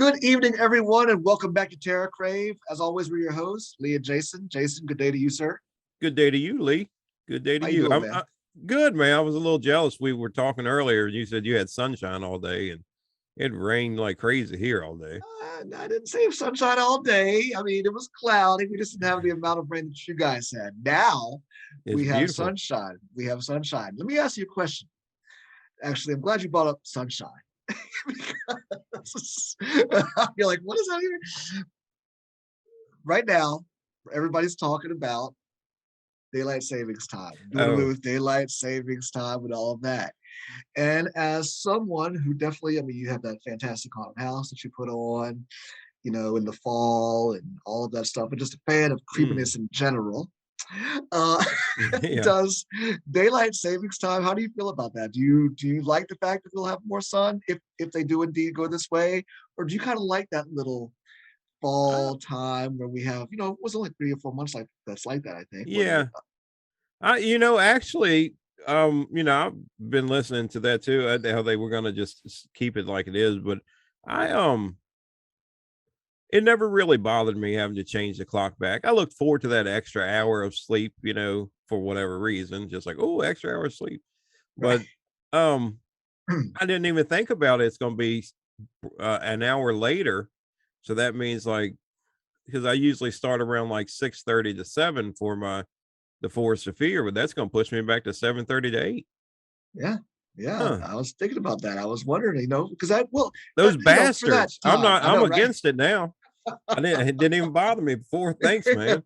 Good evening, everyone, and welcome back to TerrorCrave. As always, we're your hosts, Lee and Jason. Jason, good day to you, sir. Good day to you, Lee. Good day to How you you. doing, man? Good, man. I was a little jealous. We were talking earlier. You said you had sunshine all day, and it rained like crazy here all day. I didn't say sunshine all day. I mean, it was cloudy. We just didn't have the amount of rain that you guys had. Now It's we have beautiful. sunshine. We have sunshine. Let me ask you a question. Actually, I'm glad you brought up sunshine. You're like, what is that even? Right now, everybody's talking about daylight savings time, doing away Oh, with daylight savings time and all of that. And as someone who definitely, I mean, you have that fantastic haunted house that you put on, in the fall and all of that stuff, and just a fan of mm, creepiness in general. Uh, yeah. does daylight savings time? How do you feel about that? Do you like the fact that we'll have more sun if they do indeed go this way, or do you kind of like that little I, fall time where we have, it was only 3 or 4 months like that's like that, I think, wasn't yeah. it? Actually, I've been listening to that too. How they were gonna just keep it like it is, but I it never really bothered me having to change the clock back. I looked forward to that extra hour of sleep, for whatever reason, just like, oh, extra hour of sleep. Right. But um I didn't even think about it. It's going to be an hour later. So that means like, because I usually start around like 6:30 to 7 for the Forest of Fear, but that's going to push me back to 7:30 to 8. Yeah, yeah. Huh. I was thinking about that. I was wondering, because I well that Those for that bastards. time. I I'm know, right? against it now. It didn't even bother me before. Thanks, man.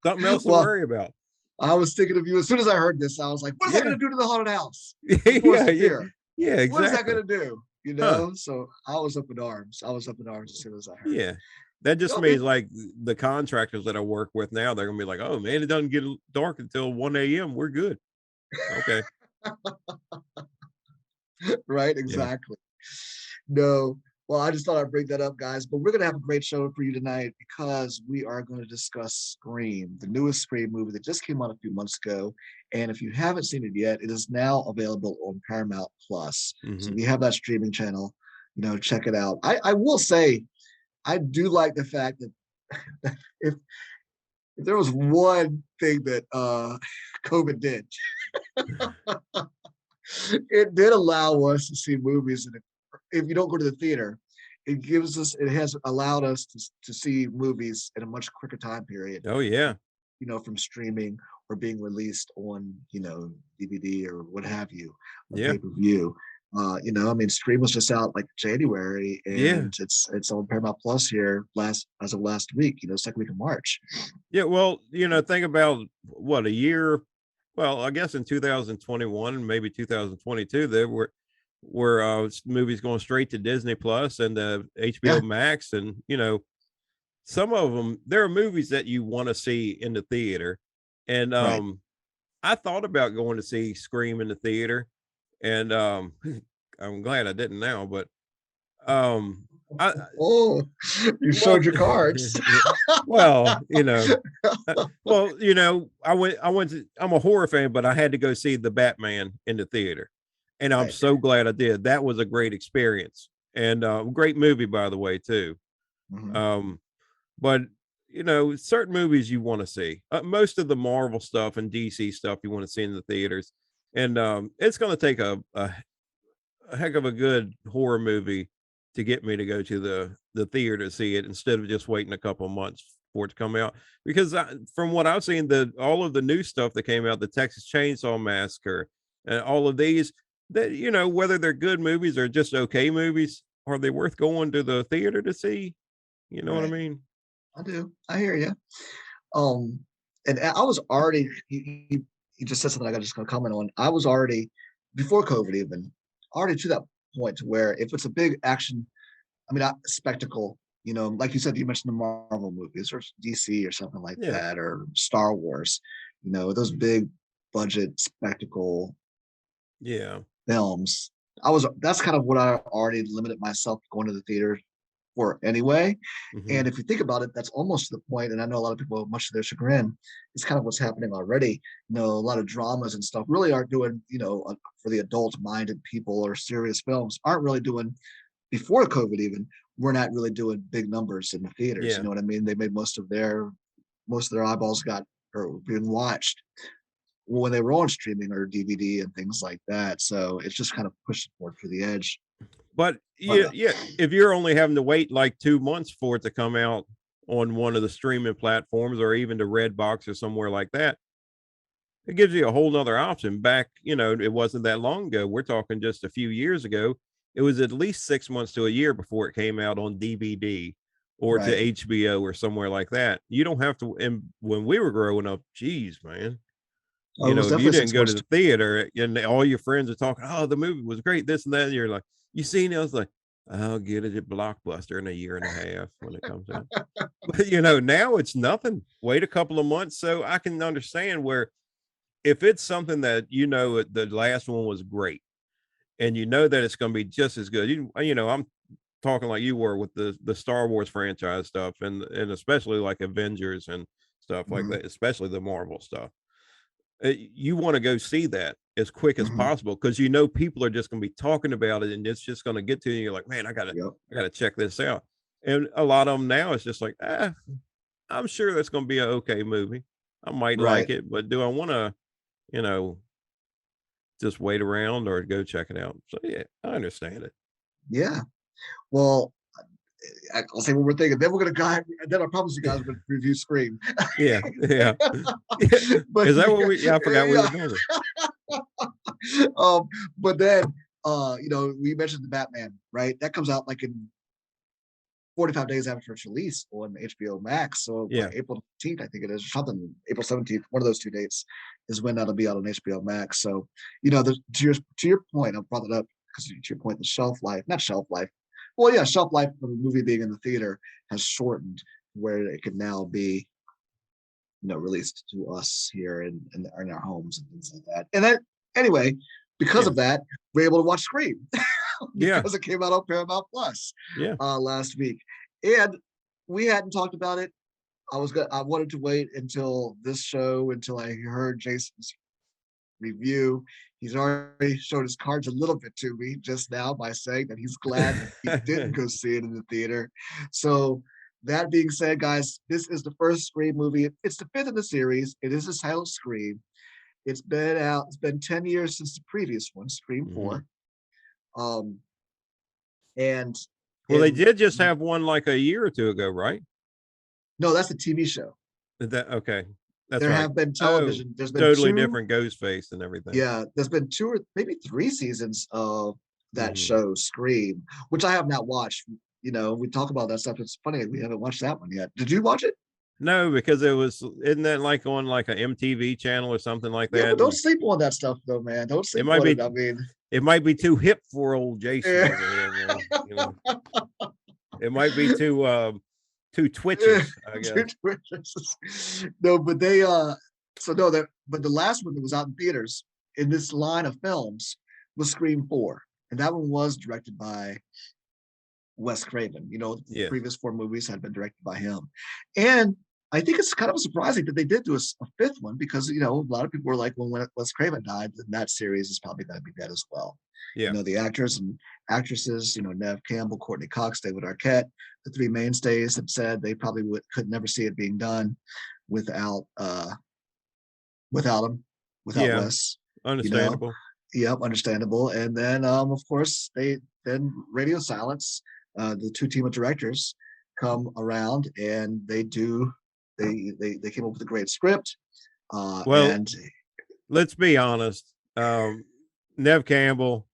Something else to Well, worry about. I was thinking of you as soon as I heard this. I was like, what is that Yeah. going to do to the haunted house? The Forest Yeah. of Yeah. Fear. Yeah. What is that Exactly. going to do? Huh. So I was up in arms. I was up in arms as soon as I heard it. Yeah. That just No, man. means like the contractors that I work with now, they're gonna be like, oh man, it doesn't get dark until 1 a.m. We're good. Okay. Right? Yeah. Exactly. No. Well, I just thought I'd bring that up, guys. But we're going to have a great show for you tonight because we are going to discuss Scream, the newest Scream movie that just came out a few months ago. And if you haven't seen it yet, it is now available on Paramount Plus. So Hmm. if you have that streaming channel, check it out. I will say, I do like the fact that if there was one thing that COVID did, it did allow us to see movies. And if you don't go to the theater, it has allowed us to see movies in a much quicker time period, Oh yeah. from streaming or being released on, DVD or what have you, on Yeah. pay-per-view. I mean, Scream was just out like January, Yeah. and it's on Paramount Plus here as of last week, second week of March. Yeah. Well, think about what a year. Well, I guess in 2021, maybe 2022, there were movies going straight to Disney Plus and HBO Yeah, Max, and some of them, there are movies that you want to see in the theater. And right. I thought about going to see Scream in the theater, and I'm glad I didn't now. But I Oh, you well, showed your cards. well, I'm a horror fan, but I had to go see the Batman in the theater, and I'm Right. so glad I did. That was a great experience, and great movie, by the way, too. Mhm. Um, but certain movies you want to see. Most of the Marvel stuff and DC stuff you want to see in the theaters, and it's going to take a heck of a good horror movie to get me to go to the theater to see it instead of just waiting a couple of months for it to come out. Because from what I've seen, the all of the new stuff that came out, the Texas Chainsaw Massacre, and all of these, that whether they're good movies or just okay movies, are they worth going to the theater to see? You know what I Right. mean? I do. I hear you. Um, and I was already, you just said something I got just going to comment on. I was already, before COVID even, already to that point to where if it's a big action, I mean, spectacle, like you said, you mentioned the Marvel movies or DC or something like Yeah. that, or Star Wars, those big budget spectacle Yeah. films. That's kind of what I already limited myself going to the theater for anyway. Mhm. And if you think about it, that's almost to the point, and I know a lot of people, much to their chagrin, it's kind of what's happening already. A lot of dramas and stuff really aren't doing, for the adult minded people, or serious films aren't really doing, before COVID even, were not really doing big numbers in the theaters. You Yeah. know what I mean? They made most of their eyeballs got or being watched when they were on streaming or DVD and things like that. So it's just kind of pushed forward to the edge. But But yeah, if you're only having to wait like 2 months for it to come out on one of the streaming platforms or even the Redbox or somewhere like that, it gives you a whole nother option. Back, it wasn't that long ago. We're talking just a few years ago. It was at least 6 months to a year before it came out on DVD or to right. HBO or somewhere like that. You don't have to. And when we were growing up, geez, man, It was if you definitely didn't 6 go to months. the theater and all your friends are talking, oh, the movie was great, this and that, and you're like, you seen it? I was like, I'll get it at Blockbuster in a year and a half when it comes out. But now it's nothing. Wait a couple of months. So I can understand where if it's something that the last one was great and that it's going to be just as good. I'm talking like you were with the Star Wars franchise stuff and especially like Avengers and stuff like Mhm. that, especially the Marvel stuff. You want to go see that as quick as Mhm. possible because people are just going to be talking about it and it's just going to get to you. You're like, man, Yep. I gotta check this out. And a lot of them now it's just like, I'm sure that's going to be an okay movie. I might Right. like it, but do I want to, you know, just wait around or go check it out? So yeah, I understand it. Yeah. Well, I'll say what we're thinking. Then we're gonna go. Then I promise you guys we're gonna review Scream. Yeah, yeah. But Is that what we? Yeah, I forgot we yeah. were doing But then we mentioned the Batman, right? That comes out like in 45 days after its release on HBO Max. So Yeah, April 15th, I think it is, or something. April 17th, one of those 2 dates is when that'll be out on HBO Max. So, to your point, I brought it up because to your point, the shelf life, not shelf life. Well, yeah, shelf life of a movie being in the theater has shortened where it could now be, released to us here in our homes and things like that. And then anyway, because yeah, of that, we're able to watch Scream yeah, because it came out on Paramount Plus yeah. last week. And we hadn't talked about it. I wanted to wait until this show until I heard Jason's review. He's already showed his cards a little bit to me just now by saying that he's glad that he didn't go see it in the theater. So that being said, guys, this is the first Scream movie. It's the fifth in the series. It is titled Scream. It's been out. It's been 10 years since the previous one, Scream Mhm. 4. Um, and Well, they in did just have one like a year or two ago, right? no, that's a TV show. That okay? That's There right. have been Oh, television. There's been totally two, different ghost face and everything. yeah, there's been two or maybe three seasons of that Hmm. show, Scream, which I have not watched. We talk about that stuff. It's funny we haven't watched that one yet. Did you watch it? No, because isn't that like on like a MTV channel or something like Yeah, that? but don't And sleep on that stuff though, man. Don't it sleep might on be it. I mean, it might be too hip for old Jason yeah. over here, man. It might be too twitchy, I guess. No, but they so no that but the last one that was out in theaters in this line of films was Scream 4. And that one was directed by Wes Craven. The Yeah, previous 4 movies had been directed by him. And I think it's kind of surprising that they did do a fifth one because, a lot of people were like, well, when Wes Craven died, then that series is probably going to be dead as well. yeah, The actors and actresses, Nev Campbell, Courtney Cox, David Arquette, the three mainstays have said they probably could never see it being done without without him, without yeah. Wes. You know, Understandable. yep, understandable. And then, of course, then Radio Silence, the two team of directors, come around and they came up with a great script, Well, and let's be honest. Nev Campbell,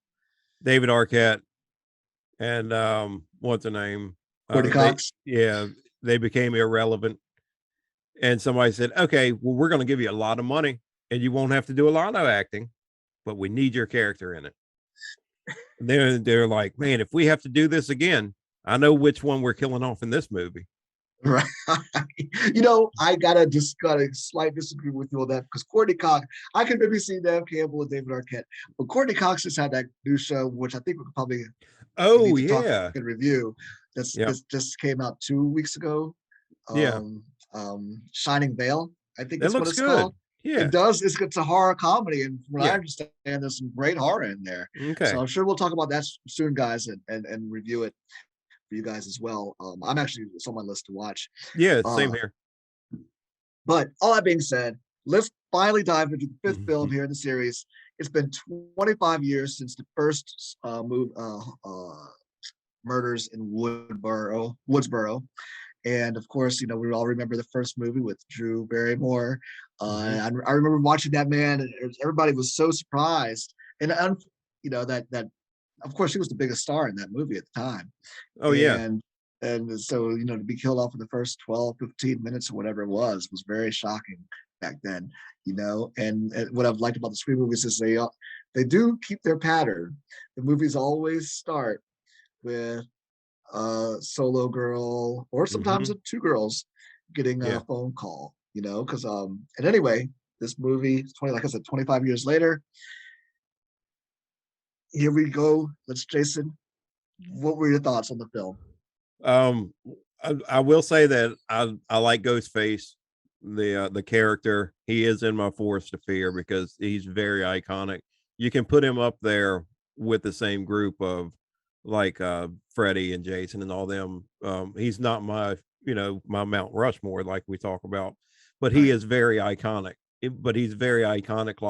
David Arquette, and what's the name? Courtney They Cox. yeah, they became irrelevant. And somebody said, "Okay, well, we're going to give you a lot of money, and you won't have to do a lot of acting, but we need your character in it." And they're like, "Man, if we have to do this again, I know which one we're killing off in this movie." Right. I gotta slight disagree with you on that because Courtney Cox, I could maybe see Nev Campbell and David Arquette, but Courtney Cox has had that new show, which I think we could probably need Oh to talk yeah, and review. yeah, This just came out 2 weeks ago. yeah. Um, Shining Veil, I think That that's what looks it's called. good. Yeah. It's a horror comedy, and from what I Yeah. understand, there's some great horror in there. So Okay. I'm sure we'll talk about that soon, guys, and review it. for you guys as well. I'm actually it's on my list to watch. Yeah, same Uh, here. but all that being said, let's finally dive into the fifth film Mhm. here in the series. It's been 25 years since the first murders in Woodsboro. And of course, we all remember the first movie with Drew Barrymore. Mhm. I remember watching that, man, and everybody was so surprised. And that of course she was the biggest star in that movie at the time. Oh yeah. And so, to be killed off in the first 12, 15 minutes or whatever it was very shocking back then, and what I've liked about the Scream movies is they do keep their pattern. The movies always start with a solo girl or sometimes Mhm. two girls getting a Yeah. phone call, because and anyway, this movie 20, like I said, 25 years later, here we go. Let's Jason, what were your thoughts on the film? Um, I will say that I like Ghostface, the character. He is in my forest of fear because he's very iconic. You can put him up there with the same group of like Freddy and Jason and all them. He's not my Mount Rushmore like we talk about, but he Right. is very iconic. But he's very iconic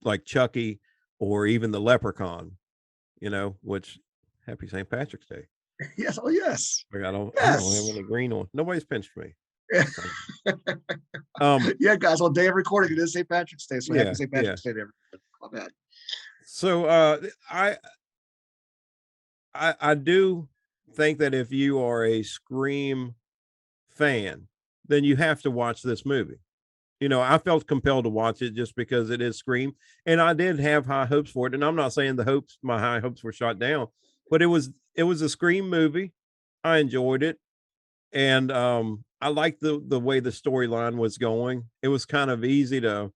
like Chucky or even the Leprechaun, which happy St. Patrick's Day. Yes. Oh, yes. Like, I don't have Yes. any green on. Nobody's pinched me. So, um, Yeah, guys, on day of recording, it is St. Patrick's Day, so happy yeah, St. yeah. Patrick's Day to everyone. My bad. So, I do think that if you are a Scream fan, then you have to watch this movie. I felt compelled to watch it just because it is Scream, and I did have high hopes for it. And I'm not saying my high hopes were shot down, but it was a Scream movie. I enjoyed it. And I liked the way the storyline was going. It was kind of easy to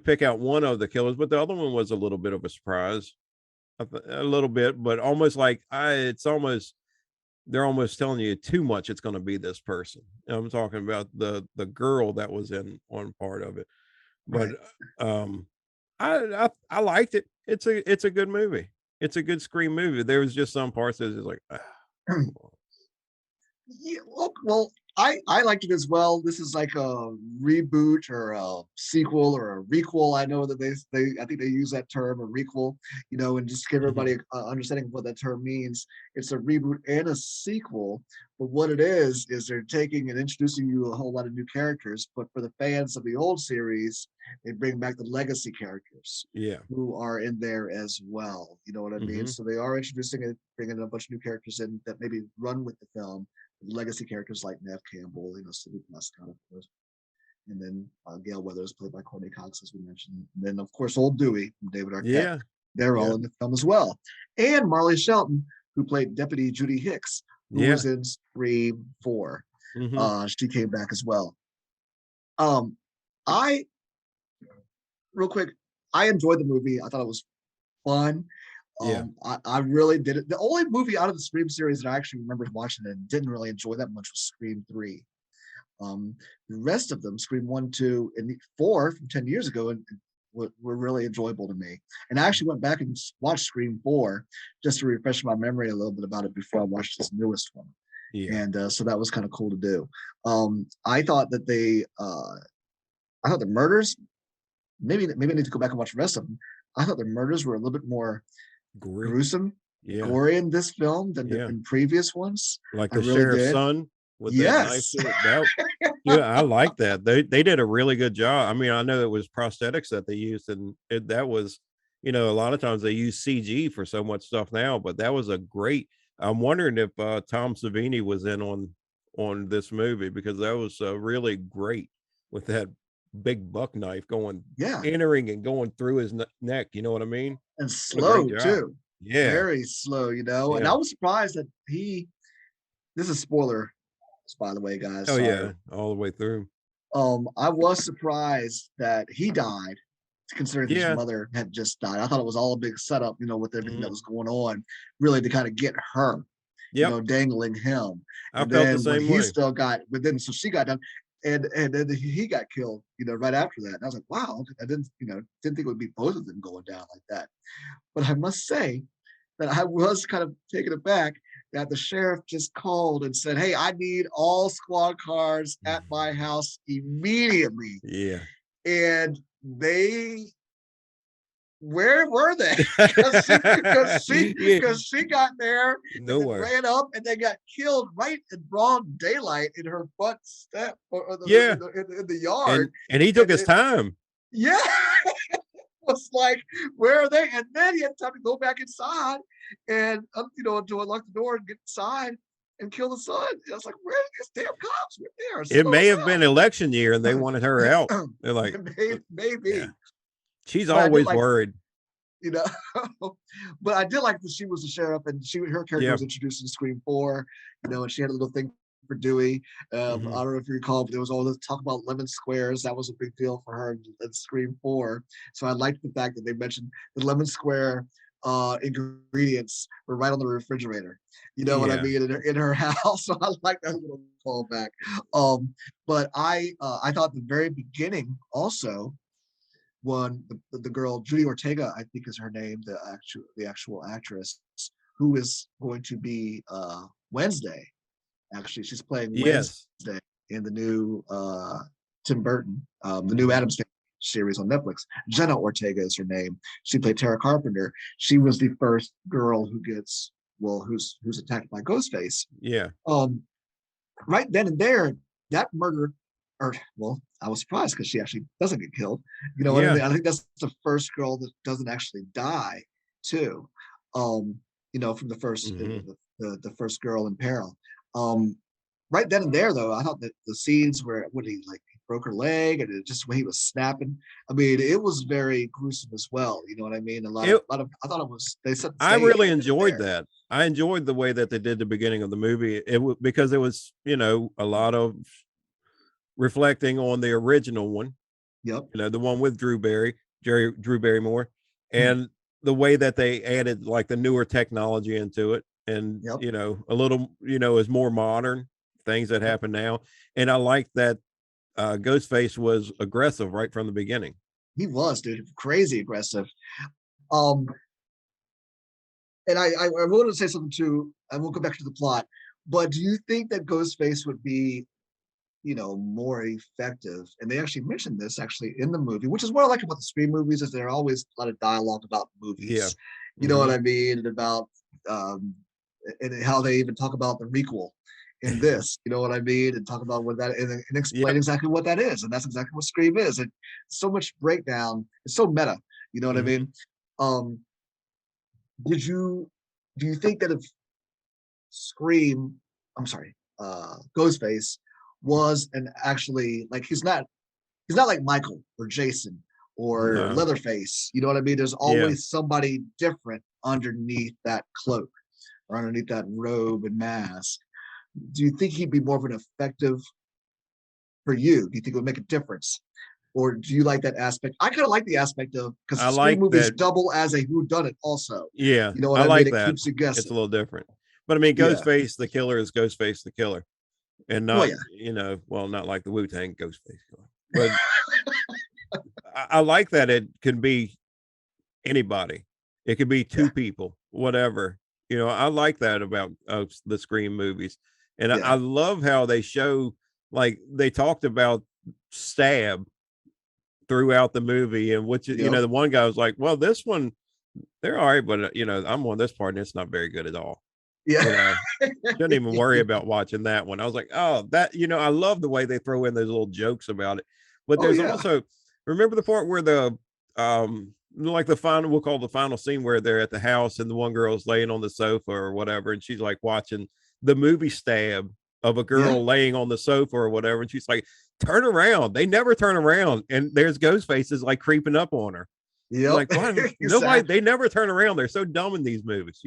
pick out one of the killers, but the other one was a little bit of a surprise, a little bit, but almost like it's almost they're almost telling you too much. It's going to be this person. I'm talking about the girl that was in one part of it, but Right. um, I liked it. It's a good movie. It's a good Scream movie. There was just some parts that was just like, come on. Yeah, well, I liked it as well. This is like a reboot or a sequel or a requel. I know that they I think they use that term, a requel, and just give everybody Mhm. understanding of what that term means. It's a reboot and a sequel, but what it is they're taking and introducing you a whole lot of new characters. But for the fans of the old series, they bring back the legacy characters Yeah. who are in there as well. You know what I mean? Hmm. So they are introducing it, bringing a bunch of new characters in that maybe run with the film, legacy characters like Nev Campbell, Sidney Prescott, of course, and then Gail Weathers, played by Courtney Cox, as we mentioned. And then, of course, Old Dewey from David Arquette. Yeah. They're all Yeah. in the film as well. And Marley Shelton, who played Deputy Judy Hicks, who was Yeah. in Scream 4. Hmm. She came back as well. Um, I, real quick, I enjoyed the movie. I thought it was fun. Yeah. I really did it. The only movie out of the Scream series that I actually remember watching and didn't really enjoy that much was Scream 3. The rest of them, Scream 1, 2, and 4 from 10 years ago, and were really enjoyable to me. And I actually went back and watched Scream 4 just to refresh my memory a little bit about it before I watched this newest one. Yeah. And so that was kind of cool to do. I thought that I thought the murders, maybe I need to go back and watch the rest of them. I thought the murders were a little bit more Gory. gruesome, Yeah. gory in this film than Yeah. in previous ones. Like I the really sheriff's did. son with that knife Yes. to it. Yeah, I like that. They did a really good job. I mean, I know it was prosthetics that they used, and that was, a lot of times they use CG for so much stuff now, but that was a great. I'm wondering if Tom Savini was in on this movie because that was really great with that big buck knife Yeah. entering and going through his neck. You know what I mean? And What a great slow job. too. Yeah, Very slow. And I yeah. was surprised that this is spoiler, by the way, guys. Oh Sorry. yeah, all the way through. I was surprised that he died, considering his Yeah. mother had just died. I thought it was all a big setup, with everything that Mhm. was going on, really to kind of get her, Yep. dangling him. I And felt the then when same he way. still got, but then so she got done, and then he got killed, right after that. And I was like, wow, I didn't think it would be both of them going down like that. But I must say that I was kind of taken aback that the sheriff just called and said, "Hey, I need all squad cars at my house immediately." Yeah. And they, where were they? Because she Yeah. because she got there and then Nowhere. ran up and they got killed right in broad daylight in her front step or Yeah. in the yard. And he took And his time. yeah, was like, where are they? And then he had time to go back inside and to unlock the door and get inside and kill the son. And I was like, where are these damn cops? We're there. It Slow may us have been election year and they wanted her out. out. They're like, yeah, Maybe. she's But I did always like, worried. you know, but I did like that she was the sheriff and her character Yeah. was introduced in Scream 4, and she had a little thing for Dewey. I don't know if you recall, but there was all this talk about lemon squares. That was a big deal for her in Scream 4. So I liked the fact that they mentioned the lemon square ingredients were right on the refrigerator. You know what I Yeah. mean? In her house. So I like that little callback. But I thought the very beginning also, one the girl Judy Ortega, I think is her name, the actual actress, who is going to be Wednesday. Actually, she's playing Yes. Wednesday in the new Tim Burton, the new Addams Family series on Netflix. Jenna Ortega is her name. She played Tara Carpenter. She was the first girl who's attacked by Ghostface. Yeah. Right then and there, that murder, or well, I was surprised because she actually doesn't get killed. You know what I Yeah. mean? I think that's the first girl that doesn't actually die, too. From the first hmm the first girl in peril. Right then and there, though, I thought that the scenes where he broke her leg and just when he was snapping, I mean, it was very gruesome as well. You know what I mean? A lot of I thought it was, they set the I stage really right enjoyed there. that. I enjoyed the way that they did the beginning of the movie. Because it was, a lot of reflecting on the original one, Yep. the one with Drew Barrymore, and the way that they added like the newer technology into it, and Yep. a little, is more modern things that happen now. And I like that Ghostface was aggressive right from the beginning. He was, dude, crazy aggressive. Um, and I wanted to say something too. I won't go back to the plot, but do you think that Ghostface would be, more effective? And they actually mentioned this actually in the movie, which is what I like about the Scream movies, is there are always a lot of dialogue about Yeah. movies. You know what I mean? And about and how they even talk about the requel in this, you know what I mean? And talk about what that and explain Yep. exactly what that is. And that's exactly what Scream is. And so much breakdown. It's so meta, you know what I Mhm. mean? Um, do you think that if Scream, I'm sorry, Ghostface was an actually like he's not like Michael or Jason or No. Leatherface, you know what I mean? There's Yeah. always somebody different underneath that cloak or underneath that robe and mask. Do you think he'd be more of an effective for you? Do you think it would make a difference? Or do you like that aspect? I kind of like the aspect of, because I the Scream like movies that. double as a whodunit also. Yeah, You know what I I mean? like It that. keeps you It's a guessing. little different. But I mean, Yeah. Ghostface the Killer is Ghostface the Killer, and Well, not, well, not like the Wu-Tang Ghostface Killer. But I like that it can be anybody. It could be yeah. two people, whatever. I like that about the Scream movies. And I Yeah. love how they show, like, they talked about stab throughout the movie, and which, Yep. the one guy was like, well, this one, they're all right, but I'm on this part and it's not very good at all. Yeah. Shouldn't even worry about watching that one. I was like, oh, that, I love the way they throw in those little jokes about it. But Oh there's yeah. also, remember the part where like the final, we'll call the final scene where they're at the house and the one girl's laying on the sofa or whatever, and she's like watching the movie Stab of a Yeah. girl laying on the sofa or whatever, and she's like, turn around. They never turn around, and there's Ghostface is like creeping up on her. Yep. Like, why nobody, Exactly. they never turn around. They're so dumb in these movies.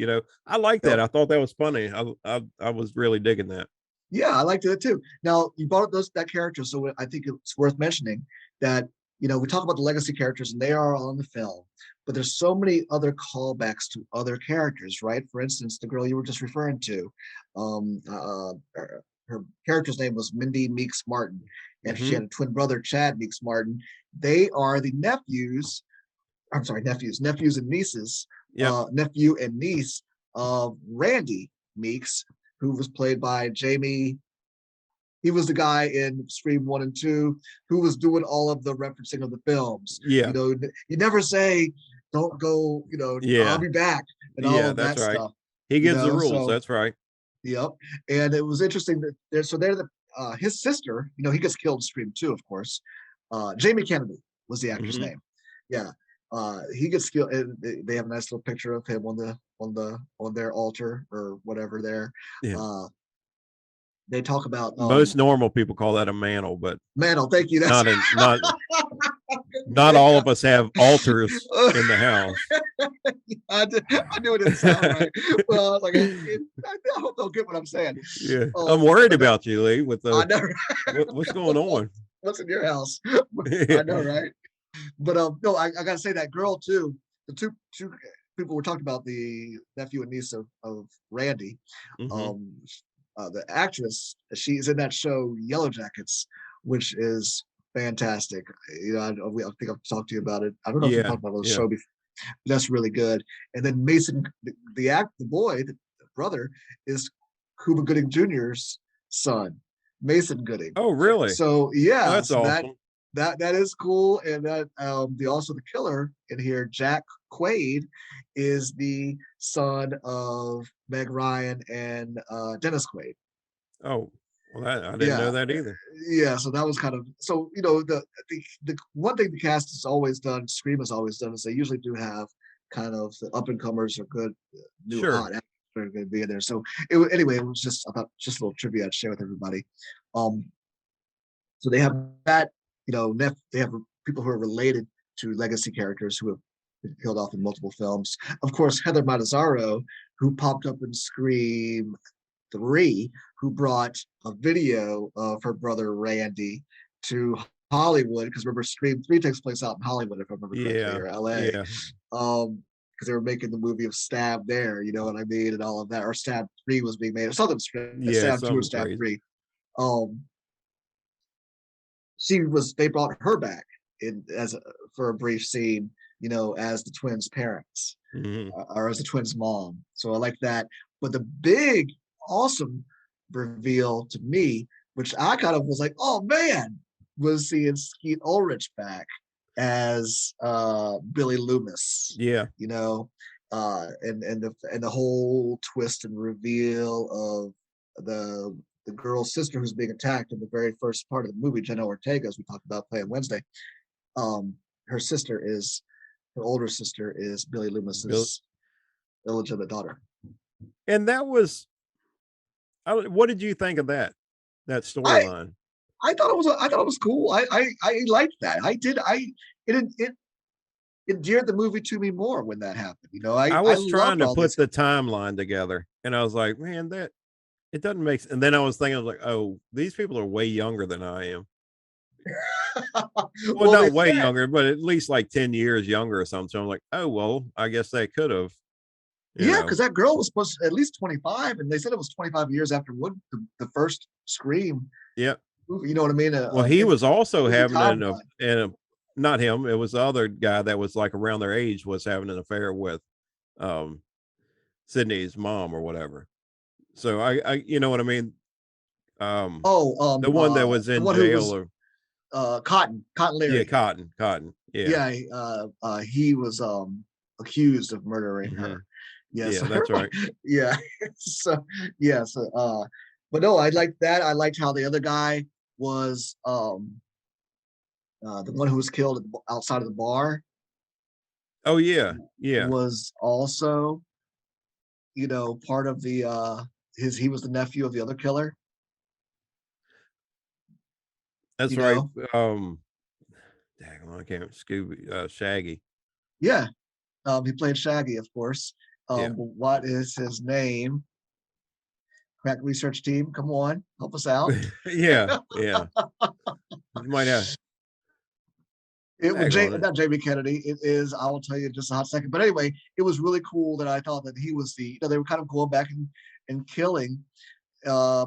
I like that. Yep. I thought that was funny. I was really digging that. Yeah, I liked it too. Now you brought up that character, so I think it's worth mentioning that we talk about the legacy characters and they are on the film, but there's so many other callbacks to other characters, right? For instance, the girl you were just referring to, her character's name was Mindy Meeks Martin, and she Mm-hmm. had a twin brother, Chad Meeks Martin. They are the nephews. I'm sorry, nephews and nieces, Yep. nephew and niece of Randy. Meeks, who was played by Jamie. He was the guy in Scream 1 and 2 who was doing all of the referencing of the films. Yeah. You never say, don't go, I'll Yeah. be back and all Yeah, of that's that right. stuff. He gives the rules. So That's right. yep. And it was interesting that they're his sister, he gets killed in Scream 2, of course. Jamie Kennedy was the actor's Hmm. name. Yeah. He gets killed. And they have a nice little picture of him on their altar or whatever there. Yeah. Uh, they talk about Most normal people call that a mantle, but Mantle. Thank you. That's not all of us have altars in the house. I knew it didn't sound right. Well, I hope they'll get what I'm saying. Yeah, I'm worried about you, Lee. With I know. what's going on? What's in your house? I know, right? But no, I gotta say that girl too. The two people were talking about, the nephew and niece of Randy. Mm-hmm. Um, the actress, she's in that show Yellow Jackets, which is fantastic. I think I've talked to you about it. I don't know if we Yeah, talked about the yeah. show before. That's really good. And then Mason, the boy, the brother, is Cuba Gooding Jr.'s son, Mason Gooding. Oh, really? So Oh, yeah, that's so awesome. that is cool. And that the killer in here, Jack Quaid, is the son of Meg Ryan and Dennis Quaid. Oh, well, I didn't know Yeah, that either. yeah. So that was kind of, so the one thing the cast has always done, Scream has always done, is they usually do have kind of the up and comers or good new Sure. hot actors are going to be in there. So anyway, it was just, I thought, just a little trivia I'd share with everybody. Um, so they have that, they have people who are related to legacy characters who have been killed off in multiple films. Of course, Heather Matazzaro, who popped up in Scream 3, who brought a video of her brother Randy to Hollywood, because remember, Scream 3 takes place out in Hollywood, if I remember correctly, Yeah, or LA. yeah, Because they were making the movie of Stab there, you know what I mean, and all of that, or Stab 3 was being made, or something, yeah. Stab 2 or Something Stab crazy. 3. Um, they brought her back for a brief scene, as the twins' parents, Hmm. or as the twins' mom. So I like that. But the big, awesome reveal to me, which I kind of was like, oh man, was seeing Skeet Ulrich back as Billy Loomis. Yeah, And the whole twist and reveal of the girl's sister who's being attacked in the very first part of the movie, Jenna Ortega, as we talked about playing Wednesday. Um, her older sister is Billy Bill. Loomis's illegitimate daughter. And that was. What did you think of that I storyline? I thought it was cool. I liked that. I did. It endeared the movie to me more when that happened. I I was trying loved to all put these. the timeline together, and I was like, man, that it doesn't make sense. And then I was thinking, I was like, oh, these people are way younger than I am. Well, Well, they not way said, younger, but at least like 10 years younger or something. So I'm like, oh, well, I guess they could have, you yeah, know. because that girl was supposed to at least 25, and they said it was 25 years after the first Scream Yep. movie. You know what I mean? Well, he was also Busy having timeline. not him, it was the other guy that was like around their age was having an affair with um Sydney's mom or whatever. So you know what I mean? Um Oh, the one that was the in one who jail was or Cotton yeah, Larry. Cotton. Yeah. Yeah, he was accused of murdering Hmm. her. Yes, Yeah, that's right. yeah. So yeah, so but no, I liked that. I liked how the other guy was the one who was killed outside of the bar Oh yeah. Yeah. was also, part of the he was the nephew of the other killer, That's you right. know. Dang, I can't Scooby Shaggy. Yeah. He played Shaggy, of course. Yeah. But what is his name? Crack research team, come on, help us out. Yeah. Yeah. You might have It was dag on it. not Jamie Kennedy. It is. I will tell you in just a hot second. But anyway, it was really cool that I thought that he was they were kind of going back and killing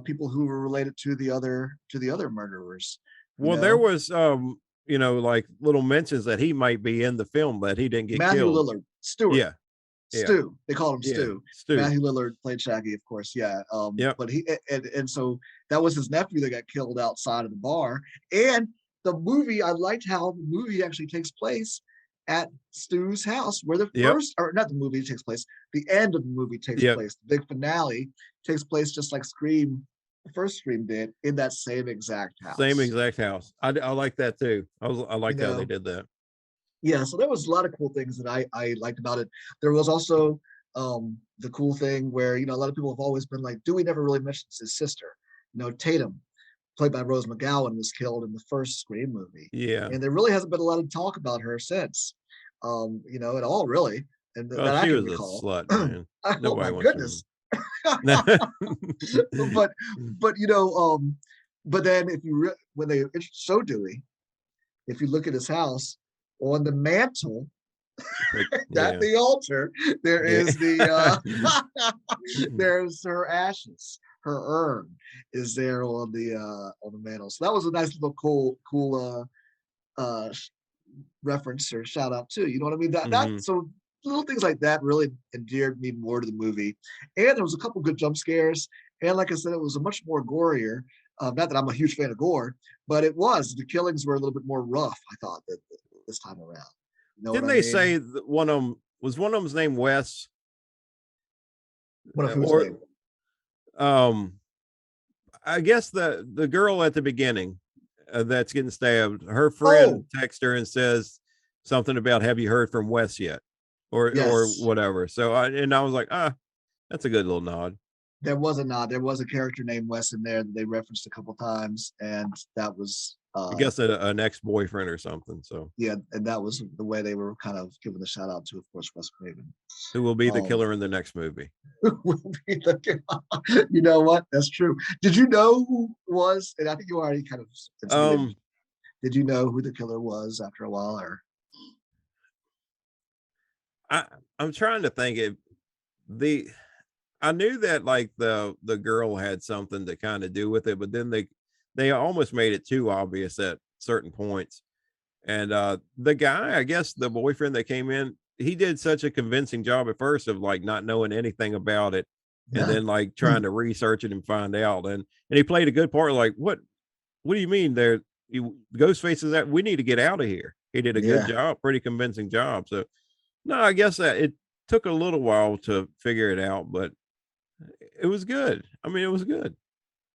people who were related to the other murderers. You Well, there know, was like little mentions that he might be in the film that he didn't get Matthew killed. Lillard, Stewart. Yeah. Yeah. Stu. They called him Yeah. Stu. Stu. Matthew Lillard played Shaggy, of course. Yeah. Yep. But and so that was his nephew that got killed outside of the bar. And the movie, I liked how the movie actually takes place at Stu's house, where the Yep. first, or not the movie takes place, the end of the movie takes Yep. place. The big finale takes place just like Scream, the first Scream did, in that same exact house. Same exact house. I like that too. I liked how they did that. Yeah, so there was a lot of cool things that I liked about it. There was also the cool thing where, a lot of people have always been like, Dewey never really mentions his sister. Tatum, played by Rose McGowan, was killed in the first Scream movie. Yeah. And there really hasn't been a lot of talk about her since, at all, really. And Well, that I she can was recall. a slut, man. Oh my goodness. To but but then if you when they show Dewey, if you look at his house, on the mantle at the altar, there is there's her ashes. Her urn is there on the mantle. So that was a nice little cool reference or shout out too. You know what I mean? That so little things like that really endeared me more to the movie. And there was a couple good jump scares. And like I said, it was a much more gorier. Not that I'm a huge fan of gore, but the killings were a little bit more rough, I thought, this time around. Didn't they say that one of them's named Wes? One of whose name? I guess the girl at the beginning that's getting stabbed, her friend texts her and says something about, have you heard from Wes yet? Or whatever. So I was like, that's a good little nod. There was a nod. There was a character named Wes in there that they referenced a couple times, and that was I guess an ex-boyfriend or something. So yeah, and that was the way they were kind of giving the shout out to, of course, Wes Craven, who will be the killer in the next movie. You know what? That's true. Did you know who was? And I think you already kind of. Did you know who the killer was after a while, or? I'm trying to think. I knew that like the girl had something to kind of do with it, but then they almost made it too obvious at certain points. And the guy, I guess the boyfriend that came in, he did such a convincing job at first of like not knowing anything about it, and then like trying to research it and find out. And he played a good part. Like, what do you mean there? Ghostface is that we need to get out of here. He did a good job, pretty convincing job. So no, I guess that it took a little while to figure it out, but it was good. I mean, it was good.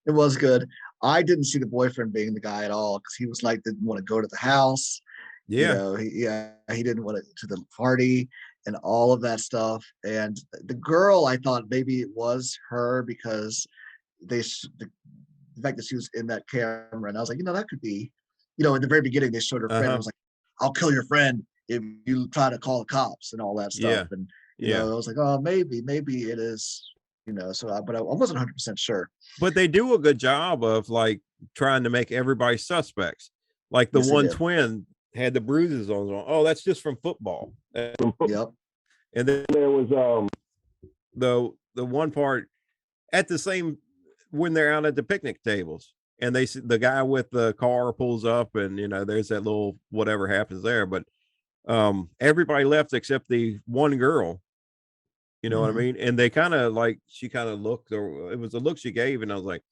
It was good. I didn't see the boyfriend being the guy at all because he was like didn't want to go to the house. Yeah. He didn't want to the party and all of that stuff. And the girl, I thought maybe it was her because the fact that she was in that camera, and I was like, that could be, in the very beginning they showed her friend. I was like, I'll kill your friend if you try to call the cops and all that stuff. And I was like, oh, maybe it is. But I wasn't 100% sure. But they do a good job of like trying to make everybody suspects. Like the one twin had the bruises on him. Oh, that's just from football. Yep. And then there was the one part at the same when they're out at the picnic tables, and the guy with the car pulls up, and there's that little whatever happens there. But everybody left except the one girl. You know what I mean? And they kind of like, she kind of looked, or it was the look she gave. And I was like,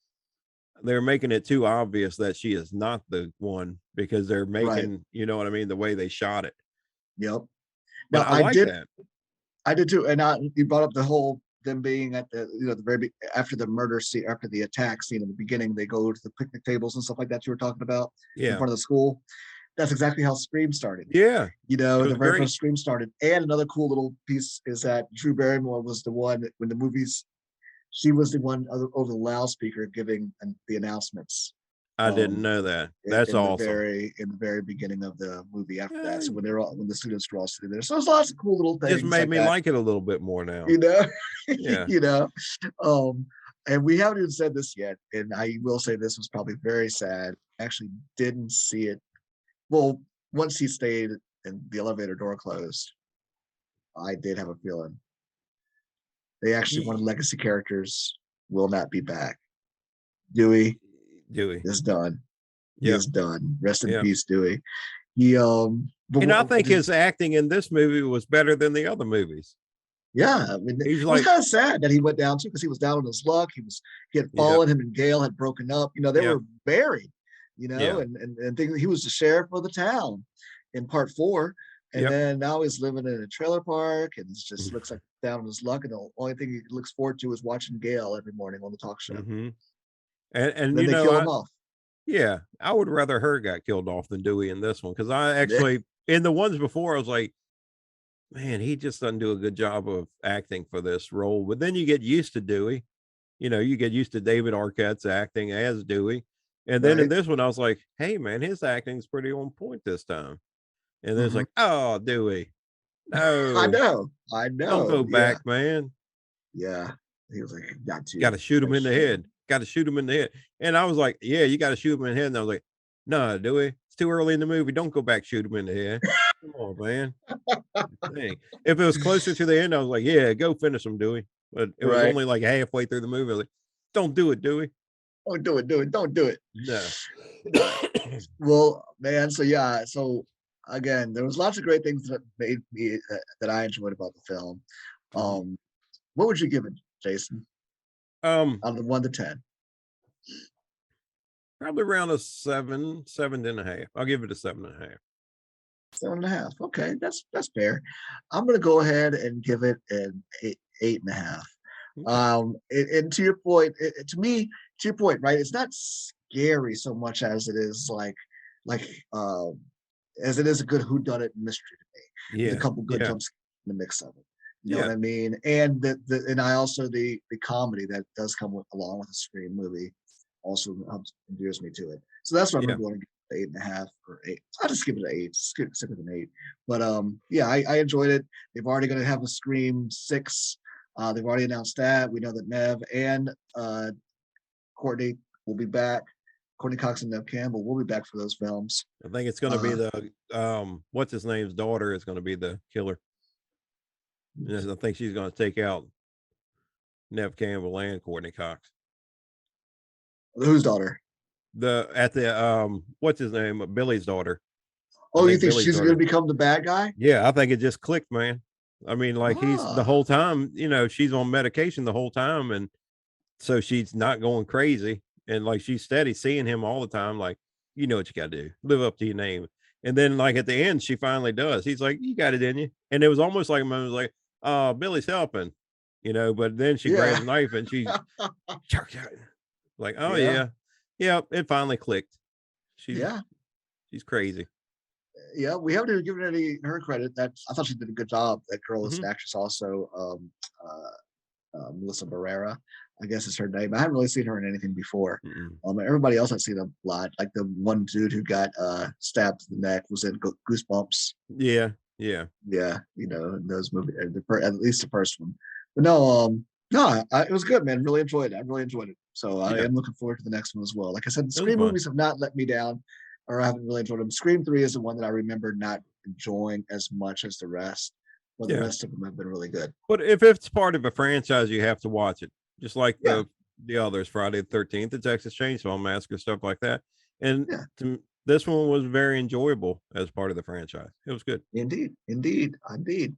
they're making it too obvious that she is not the one because they're making, you know what I mean? The way they shot it. Yep. But I like that. I did too. And you brought up the whole, them being at the, the very, after the murder scene, after the attack scene in the beginning, they go to the picnic tables and stuff like that you were talking about in front of the school. That's exactly how Scream started. Yeah. The very first Scream started. And another cool little piece is that Drew Barrymore was the one when the movies, she was the one over the loudspeaker giving the announcements. I didn't know that. That's awesome. In the very beginning of the movie after that. So when the students were all sitting there. So there's lots of cool little things. Just made me like it a little bit more now. Yeah. And we haven't even said this yet. And I will say this was probably very sad. I actually didn't see it. Well, once he stayed and the elevator door closed, I did have a feeling. They actually, one of the legacy characters will not be back. Dewey is done. He is done. Rest in peace, Dewey. And I think his acting in this movie was better than the other movies. Yeah, I mean, He's it was like, kind of sad that he went down too, because he was down on his luck. He had yep, fallen. Him and Gail had broken up. They yep, were married. yeah, And things, he was the sheriff of the town in part four, and yep. then now he's living in a trailer park, and it just looks like down on his luck. And the only thing he looks forward to is watching Gail every morning on the talk show. Hmm. And Then they kill him off. yeah, I would rather her got killed off than Dewey in this one, because I Yeah, actually, in the ones before, I was like, man, he just doesn't do a good job of acting for this role. But then you get used to Dewey. You get used to David Arquette's acting as Dewey. And then in right. this one, I was like, hey, man, his acting's pretty on point this time. And then it's Mhm. like, oh, Dewey, I no, know. I don't know. go Yeah. back, man. Yeah. He was like, got Got to. to shoot Got him to in the shoot head. him. Got to shoot him in the head. And I was like, yeah, you got to shoot him in the head. And I was like, no, Dewey, it's too early in the movie. Don't go back, shoot him in the head. Come on, man. Dang. If it was closer to the end, I was like, yeah, go finish him, Dewey. But it was Right. only like halfway through the movie. I was like, don't do it, Dewey. Don't do it. Do it. Don't do it. No. Well, man. So yeah. So again, there was lots of great things that made me that I enjoyed about the film. Mhm. Um, what would you give it, Jason, Um, out of the 1 to 10? Probably around a 7, 7.5. I'll give it a 7.5. 7.5. Okay, that's fair. I'm gonna go ahead and give it an 8.5. Okay. And to your point, to me, to your point, right? It's not scary so much as it is like as it is a good whodunit mystery to me, with a Yeah. couple good Yeah. jumps in the mix of it. You know what Yeah. I mean? And and I also the comedy that does come along with a Scream movie also helps endears me to it. So that's why I'm Yeah. going to give it 8.5 or 8. I'll just give it an 8. Stick with an 8. But yeah, I enjoyed it. They've already going to have a Scream 6. They've already announced that. We know that Nev and Courtney will be back. Courtney Cox and Nev Campbell will be back for those films. I think it's gonna be Uh, the what's his name's daughter is gonna be the killer. And I think she's gonna take out Nev Campbell and Courtney Cox. whose daughter? The at the what's his name? Billy's daughter. I Oh, you think think Billy's she's going to daughter. become the bad guy? Yeah, I think it just clicked, man. I mean, like he's the Ah, whole time, she's on medication the whole time, and so she's not going crazy. And like she's steady seeing him all the time, like, you know what you gotta do. Live up to your name. And then like at the end, she finally does. He's like, you got it in you. And it was almost like a moment like, oh, Billy's helping, but then she grabs yeah, a knife and she's like, oh yeah, yeah. Yeah, it finally clicked. She's yeah, she's crazy. yeah. We haven't even given her credit. That I thought she did a good job. That girl is Hmm. an actress, also. Melissa Barrera, I guess is her name. I haven't really seen her in anything before. Mm-mm. Everybody else I've seen a lot. Like the one dude who got stabbed in the neck was in Goosebumps. Yeah, yeah, Yeah, in those movies, at least the first one. But no, it was good, man. Really enjoyed it. I really enjoyed it. So I yeah. am looking forward to the next one as well. Like I said, the It was Scream fun. movies have not let me down, or I haven't really enjoyed them. Scream 3 is the one that I remember not enjoying as much as the rest, but the Yeah. rest of them have been really good. But if it's part of a franchise, you have to watch it. Just like Yeah, the others, Friday the 13th, the Texas Chainsaw Massacre, stuff like that. And yeah. this one was very enjoyable as part of the franchise. It was good. Indeed, indeed, indeed.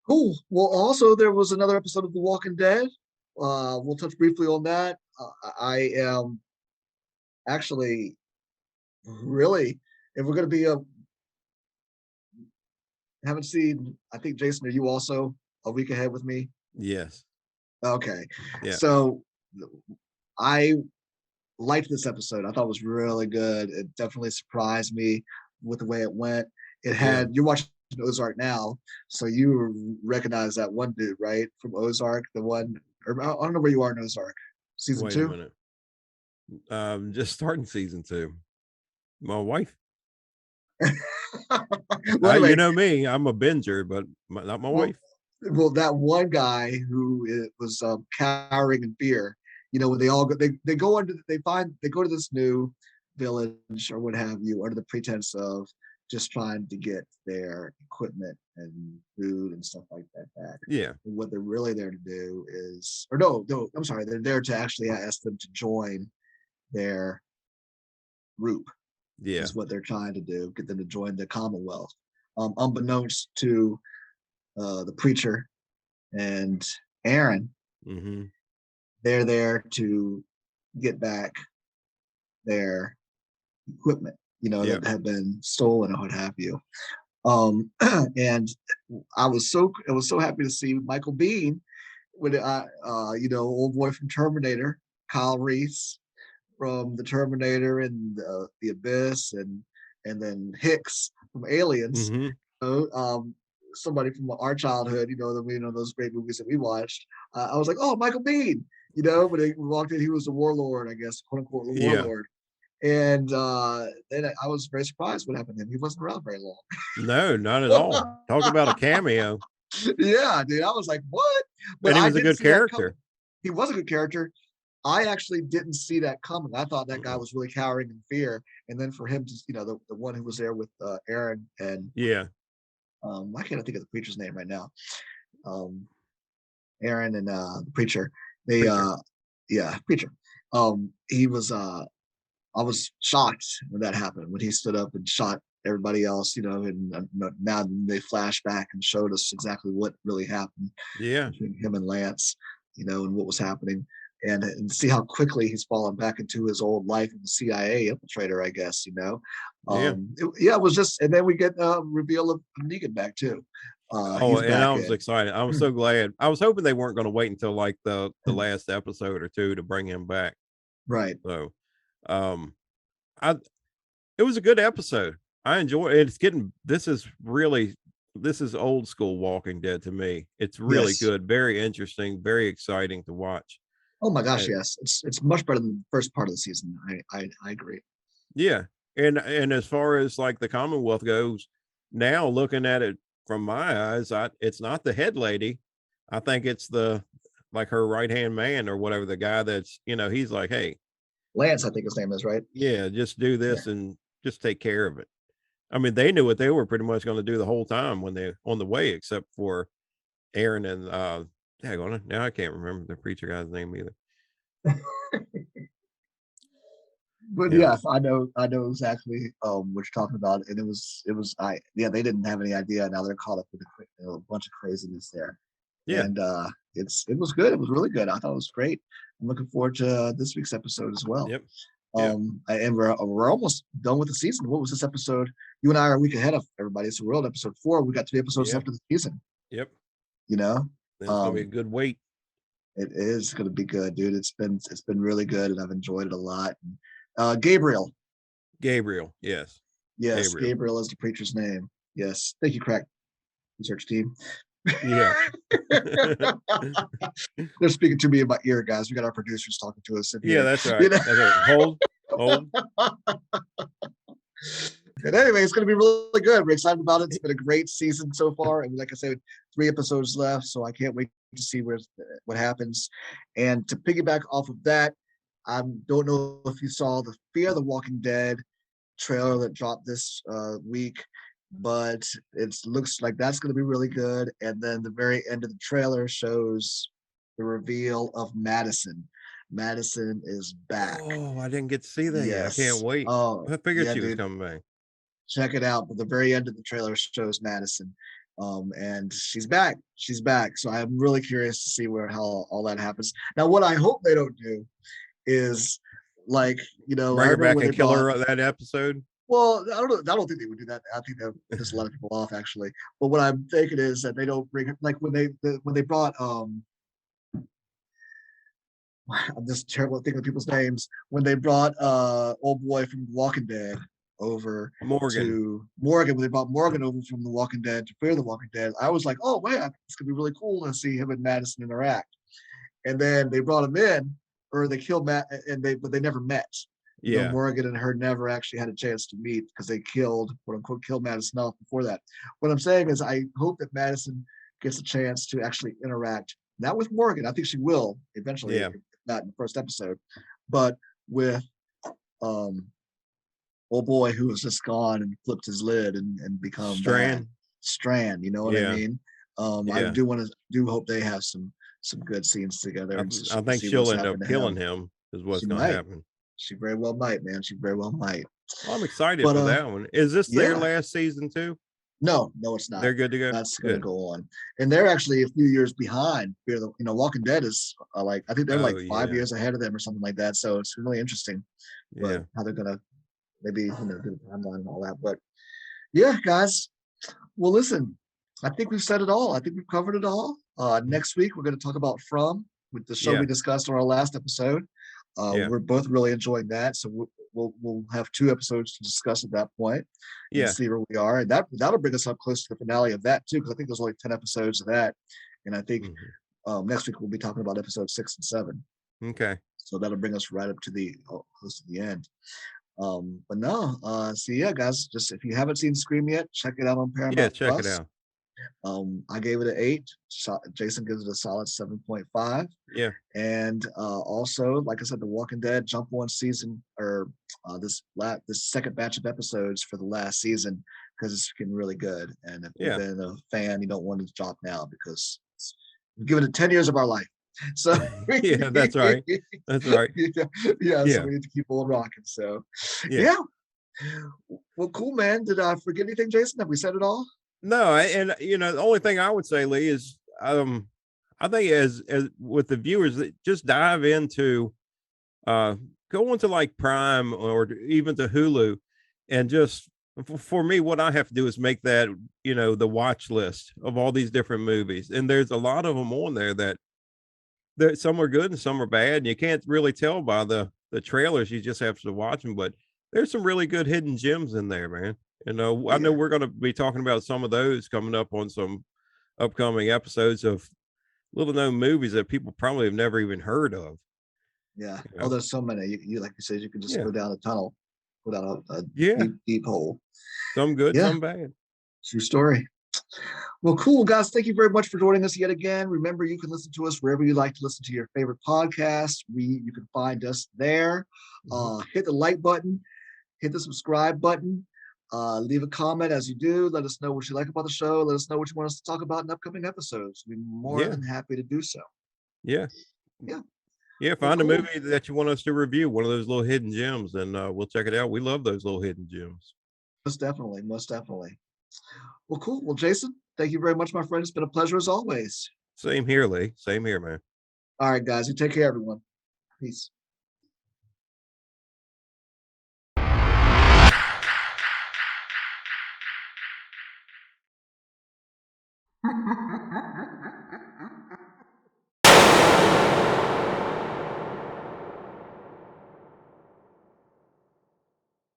Cool. Well, also there was another episode of The Walking Dead. We'll touch briefly on that. I am actually really, if we're going to be haven't seen. I think Jason, are you also a week ahead with me? Yes. Okay, Yeah. so I liked this episode. I thought it was really good. It definitely surprised me with the way it went. It Yeah. had you're watching Ozark now, so you recognize that one dude, right, from Ozark, the one. Or I don't know where you are in Ozark, season Wait a two. minute. Just starting season 2. My wife. Well, You anyway, know me. I'm a binger, but not my well, wife. well, that one guy who was cowering in fear. When they all go, they go under, they go to this new village or what have you, under the pretense of just trying to get their equipment and food and stuff like that back. Yeah. And what they're really there to do is, or no, I'm sorry, they're there to actually ask them to join their group, Yeah. is what they're trying to do, get them to join the Commonwealth. Unbeknownst to the preacher and Aaron, Mm-hmm. they're there to get back their equipment, Yep. that had been stolen or what have you. And I was so happy to see Michael Biehn when old boy from Terminator, Kyle Reese from the Terminator and the Abyss, and then Hicks from Aliens. Mm-hmm. Somebody from our childhood, those great movies that we watched. I was like, oh, Michael Biehn, when he walked in, he was the warlord, I guess, quote unquote, the Yeah. warlord. And then I was very surprised what happened to him. He wasn't around very long. No, not at all. Talk about a cameo. Yeah, dude. I was like, what? But And he I was a didn't good see that coming. character. He was a good character. I actually didn't see that coming. I thought that guy was really cowering in fear. And then for him to, the one who was there with Aaron and Yeah. why can't I think of the preacher's name right now? Aaron and the preacher. They Preacher. preacher. He was I was shocked when that happened, when he stood up and shot everybody else, and now they flash back and showed us exactly what really happened Yeah. between him and Lance, and what was happening. And see how quickly he's fallen back into his old life in the CIA infiltrator, I guess, Yeah. It was just, and then we get a reveal of Negan back too. Oh, He's and back I was in. excited. I was so glad. I was hoping they weren't going to wait until like the last episode or two to bring him back. Right. So, um, I it was a good episode. I enjoy it. This is old school Walking Dead to me. It's really Yes. good, very interesting, very exciting to watch. Oh my gosh, And yes. It's much better than the first part of the season. I agree. yeah, and as far as like the Commonwealth goes, now looking at it from my eyes, it's not the head lady. I think it's the like her right hand man or whatever, the guy that's he's like, hey, Lance, I think his name is, right? yeah, just do Yeah. this and just take care of it. I mean, they knew what they were pretty much going to do the whole time when they on the way, except for Aaron and daggone it, now I can't remember the preacher guy's name either. But Yeah, yes, I know exactly what you're talking about. And they didn't have any idea. Now they're caught up with a bunch of craziness there. yeah, And it was good. It was really good. I thought it was great. I'm looking forward to this week's episode as well. yep, yep. And we're almost done with the season. What was this episode? You and I are a week ahead of everybody. It's World episode 4. We got 3 episodes Yeah. left of the season. Yep. You know, It's gonna be a good wait. it is going to be good, dude. It's been really good, and I've enjoyed it a lot. Gabriel. Gabriel, yes. Yes, Gabriel is the preacher's name. Yes, thank you, crack research team. Yeah. They're speaking to me in my ear, guys. We got our producers talking to us. Yeah, that's right. That's right. Hold. And anyway, it's going to be really good. We're excited about it. It's been a great season so far, and like I said, 3 episodes left, so I can't wait to see what happens. And to piggyback off of that, I don't know if you saw the Fear the Walking Dead trailer that dropped this week, but it looks like that's going to be really good. And then the very end of the trailer shows the reveal of Madison. Madison is back. Oh, I didn't get to see that yet. I can't wait. Oh, I figured yeah, she was dude. coming back. Check it out. But the very end of the trailer shows Madison. And she's back. She's back. So I'm really curious to see how all that happens. Now, what I hope they don't do is like, bring her back and kill her that episode. Well, I don't think they would do that. I think that would piss a lot of people off, actually. But what I'm thinking is that they don't bring her, like when they brought I'm just terrible at thinking of people's names. When they brought old boy from Walking Dead over to Morgan, when they brought Morgan over from The Walking Dead to Fear the Walking Dead, I was like, oh man, it's gonna be really cool to see him and Madison interact. And then they brought him in, or they killed Matt, but they never met. Yeah, Morgan and her never actually had a chance to meet because they quote unquote killed Madison off before that. What I'm saying is I hope that Madison gets a chance to actually interact, not with Morgan. I think she will eventually, if not in the first episode, but with old boy who was just gone and flipped his lid and become Strand, you know what I mean? I do hope they have some good scenes together. I think she'll end up killing him is what's going to happen. She very well might, man. She very well might. Well, I'm excited for that one. Is this their last season too? No, it's not. They're good to go. That's going to Good. go on, and they're actually a few years behind. Walking Dead is like I think they're like Oh 5 years yeah. ahead of them or something like that. So it's really interesting, but Yeah. how they're gonna maybe do the timeline and all that. But yeah, guys. Well, listen, I think we've said it all. I think we've covered it all. Mhm. Next week we're going to talk about From, with the show we Yeah. discussed on our last episode. Yeah. We're both really enjoying that, so we'll have 2 episodes to discuss at that point and Yeah. see where we are, and that'll bring us up close to the finale of that too, because I think there's only 10 episodes of that, and I think Mhm. next week we'll be talking about episodes 6 and 7. Okay. So that'll bring us right up to the close to the end. But no, so yeah, guys, just if you haven't seen Scream yet, check it out on Yeah. Paramount Check it Plus. out. I gave it an 8. Jason gives it a solid 7.5. Yeah. And also, like I said, The Walking Dead jump on season or this second batch of episodes for the last season, because it's getting really good. And if you've Yeah. been a fan, you don't want to drop now, because we've given it 10 years of our life. So Yeah. That's right. That's right. yeah, so Yeah. we need to keep on rocking. So Yeah. yeah. Well, cool, man. Did I forget anything, Jason? Have we said it all? No, and the only thing I would say, Lee, is I think as with the viewers that just dive into uh go into like Prime or even to Hulu, and just for me, what I have to do is make that the watch list of all these different movies, and there's a lot of them on there that some are good and some are bad, and you can't really tell by the trailers. You just have to watch them, but there's some really good hidden gems in there, man. Oh I know yeah, we're going to be talking about some of those coming up on some upcoming episodes of little known movies that people probably have never even heard of. yeah. You Oh, know? there's so many. You like you said, you can just Yeah. go down a tunnel, go down a Yeah. deep hole. Some good, Yeah, some bad. true story. Well, cool, guys. Thank you very much for joining us yet again. Remember, you can listen to us wherever you like to listen to your favorite podcast. You can find us there. Mhm. Hit the like button, hit the subscribe button. Leave a comment as you do. Let us know what you like about the show. Let us know what you want us to talk about in upcoming episodes. We'd be more Yeah. than happy to do so. Yeah. Yeah. Yeah. Well, Find a cool. movie that you want us to review, one of those little hidden gems, and we'll check it out. We love those little hidden gems. Most definitely. Most definitely. Well, cool. Well, Jason, thank you very much, my friend. It's been a pleasure as always. Same here, Lee. Same here, man. All right, guys. You take care, everyone. Peace.